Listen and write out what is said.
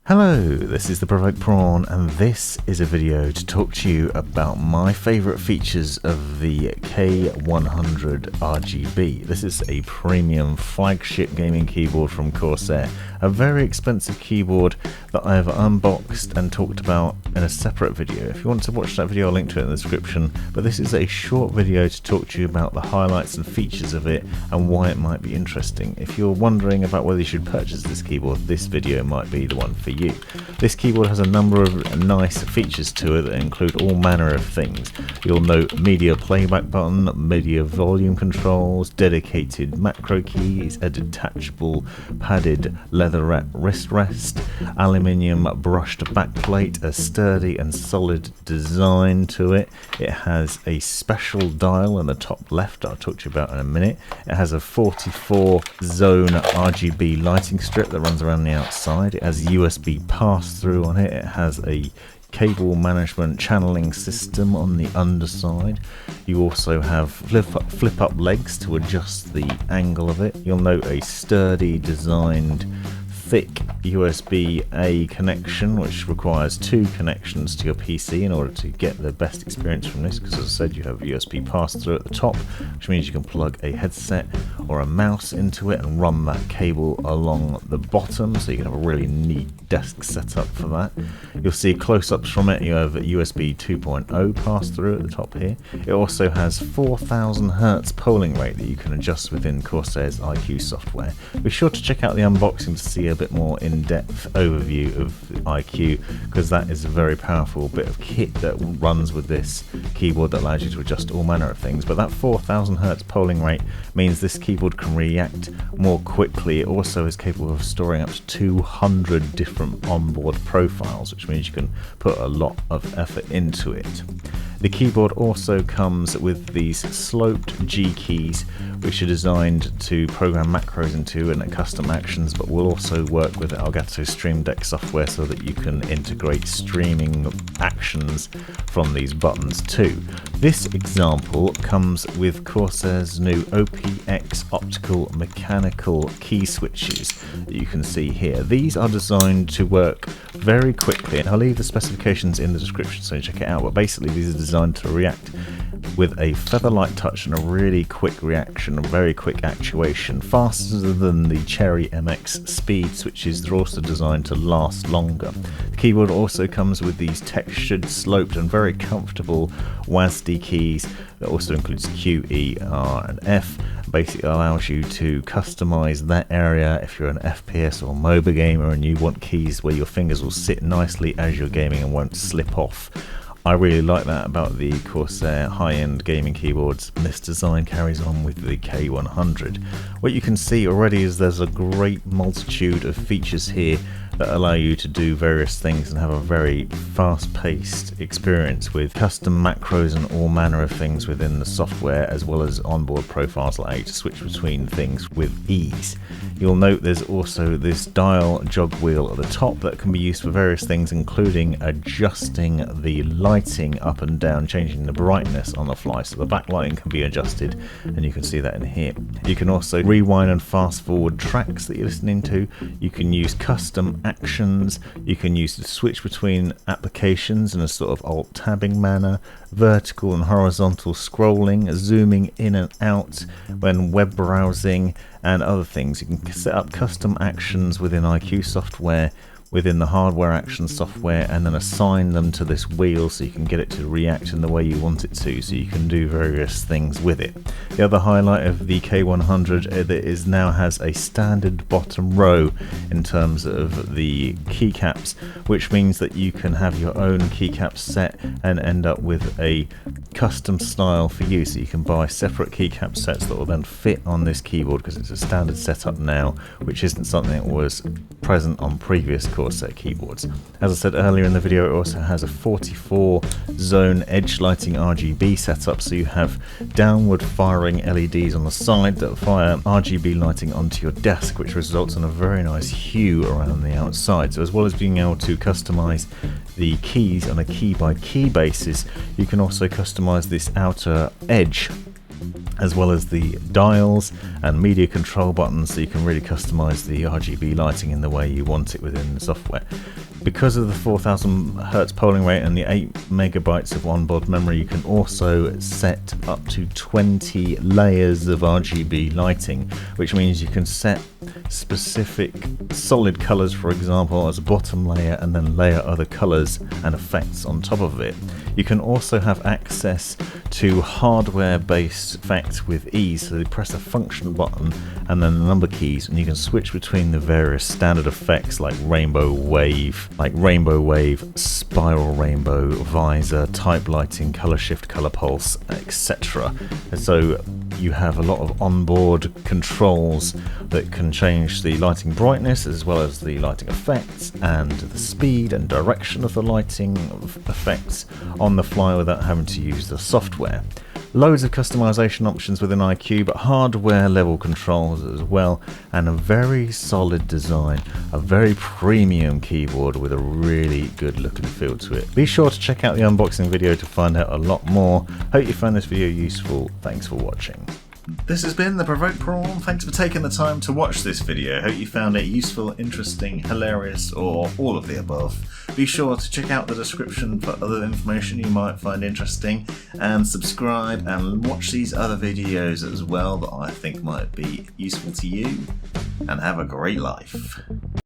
Hello, this is the Provoked Prawn, and this is a video to talk to you about my favourite features of the K100 RGB. This is a premium flagship gaming keyboard from Corsair, a very expensive keyboard that I have unboxed and talked about in a separate video. If you want to watch that video, I'll link to it in the description, but this is a short video to talk to you about the highlights and features of it and why it might be interesting. If you're wondering about whether you should purchase this keyboard, this video might be the one for you. This keyboard has a number of nice features to it that include all manner of things. You'll note media playback button, media volume controls, dedicated macro keys, a detachable padded leatherette wrist rest, aluminium brushed backplate, a sturdy and solid design to it. It has a special dial in the top left I'll talk to you about in a minute. It has a 44 zone RGB lighting strip that runs around the outside. It has USB pass-through on it. It has a cable management channeling system on the underside. You also have flip up legs to adjust the angle of it. You'll note a sturdy designed thick USB-A connection, which requires two connections to your PC in order to get the best experience from this, because as I said, you have USB pass-through at the top, which means you can plug a headset or a mouse into it and run that cable along the bottom, so you can have a really neat desk setup for that. You'll see close-ups from it. You have a USB 2.0 pass-through at the top here. It also has 4000 Hz polling rate that you can adjust within Corsair's IQ software. Be sure to check out the unboxing to see a bit more in-depth overview of IQ, because that is a very powerful bit of kit that runs with this keyboard that allows you to adjust all manner of things. But that 4000 Hz polling rate means this keyboard can react more quickly. It also is capable of storing up to 200 different onboard profiles, which means you can put a lot of effort into it. The keyboard also comes with these sloped G keys, which are designed to program macros into and custom actions, but will also work with Elgato Stream Deck software so that you can integrate streaming actions from these buttons too. This example comes with Corsair's new OPX optical-mechanical key switches that you can see here. These are designed to work very quickly, and I'll leave the specifications in the description so you check it out, but basically these are designed to react with a feather-light touch and a really quick reaction, a very quick actuation, faster than the Cherry MX speed switches. They're also designed to last longer. The keyboard also comes with these textured, sloped and very comfortable WASD keys that also includes Q, E, R and F. Basically allows you to customize that area if you're an FPS or MOBA gamer and you want keys where your fingers will sit nicely as you're gaming and won't slip off. I really like that about the Corsair high-end gaming keyboards, and this design carries on with the K100. What you can see already is there's a great multitude of features here that allow you to do various things and have a very fast-paced experience with custom macros and all manner of things within the software, as well as onboard profiles that allow you to switch between things with ease. You'll note there's also this dial jog wheel at the top that can be used for various things, including adjusting the lighting up and down, changing the brightness on the fly, so the backlighting can be adjusted, and you can see that in here. You can also rewind and fast forward tracks that you're listening to. You can use custom actions. You can use to switch between applications in a sort of alt tabbing manner, vertical and horizontal scrolling, zooming in and out when web browsing and other things. You can set up custom actions within IQ software, within the hardware action software, and then assign them to this wheel so you can get it to react in the way you want it to, so you can do various things with it. The other highlight of the K100 is now has a standard bottom row in terms of the keycaps, which means that you can have your own keycaps set and end up with a custom style for you, so you can buy separate keycap sets that will then fit on this keyboard, because it's a standard setup now, which isn't something that was present on previous Corsair keyboards. As I said earlier in the video, it also has a 44 zone edge lighting RGB setup, so you have downward firing LEDs on the side that fire RGB lighting onto your desk, which results in a very nice hue around the outside. So as well as being able to customize the keys on a key by key basis, you can also customize this outer edge as well as the dials and media control buttons, so you can really customize the RGB lighting in the way you want it within the software. Because of the 4000 Hz polling rate and the 8 megabytes of onboard memory, you can also set up to 20 layers of RGB lighting, which means you can set specific solid colors, for example, as a bottom layer, and then layer other colors and effects on top of it. You can also have access to hardware-based effects with ease, so you press a function button and then the number keys, and you can switch between the various standard effects like rainbow wave, spiral rainbow, visor, type lighting, color shift, color pulse, etc. So you have a lot of onboard controls that can change the lighting brightness as well as the lighting effects and the speed and direction of the lighting effects on the fly without having to use the software. Loads of customization options within iCUE, but hardware level controls as well, and a very solid design, a very premium keyboard with a really good look and feel to it. Be sure to check out the unboxing video to find out a lot more. Hope you found this video useful. Thanks for watching. This has been the Provoked Prawn. Thanks for taking the time to watch this video. Hope you found it useful, interesting, hilarious, or all of the above. Be sure to check out the description for other information you might find interesting, and subscribe and watch these other videos as well that I think might be useful to you, and have a great life.